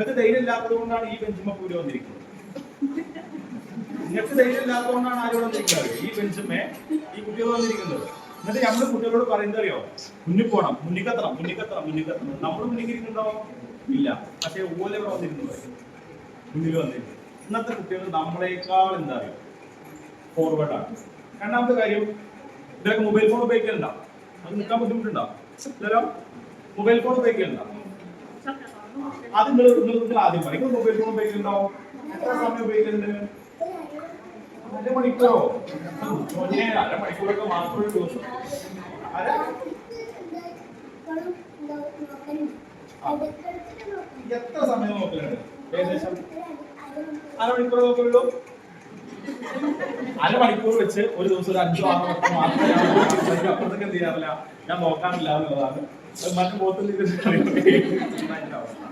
നിങ്ങൾക്ക് ധൈര്യം ഇല്ലാത്തത് കൊണ്ടാണ് ഈ ബെഞ്ചുമ്മ പൂര് വന്നിരിക്കുന്നത്. നിങ്ങൾക്ക് ധൈര്യം ഇല്ലാത്തതുകൊണ്ടാണ് ആരോട് വന്നിരിക്കുന്നത്, ഈ ബെഞ്ചുമ്മേ ഈ കുട്ടികൾ വന്നിരിക്കുന്നത്. എന്നിട്ട് നമ്മൾ കുട്ടികളോട് പറയുന്നത് അറിയോ, മുന്നിൽ പോകണം, മുന്നിക്കത്തണം. നമ്മൾ മുന്നിക്കിരിക്കുന്നുണ്ടോ? ഇല്ല. പക്ഷെ ഓലെ ഇവിടെ വന്നിരുന്നത് മുന്നിൽ വന്നിരുന്നു. ഇന്നത്തെ കുട്ടികൾ നമ്മളെക്കാൾ എന്താ അറിയോ ഫോർവേഡാണ്. രണ്ടാമത്തെ കാര്യം, ഇതൊക്കെ മൊബൈൽ ഫോൺ ഉപയോഗിക്കലുണ്ടോ? അത് നിൽക്കാൻ ബുദ്ധിമുട്ടുണ്ടോ? മൊബൈൽ ഫോൺ ഉപയോഗിക്കലുണ്ടോ? അത് നിങ്ങൾ ആദ്യം പറയും. മൊബൈൽ ഫോൺ ഉപയോഗിക്കലുണ്ടോ? എത്ര സമയം ഉപയോഗിക്കലുണ്ട്? 1 മണിക്കൂറോ? 1.5 മണിക്കൂറൊക്കെ മാത്രമേ ദിവസം. എത്ര സമയം നോക്കലുണ്ട്? ഏകദേശം 1/2 മണിക്കൂർ നോക്കുള്ളൂ. 1/2 മണിക്കൂർ വെച്ച് ഒരു ദിവസം ഒരു 5-6 വട്ടം മാത്രമേ അപ്പുറത്തേക്ക് എന്ത് ചെയ്യാറില്ല, ഞാൻ നോക്കാറില്ല എന്നുള്ളതാണ്. മറ്റു ബോധത്തിൽ അവസ്ഥ.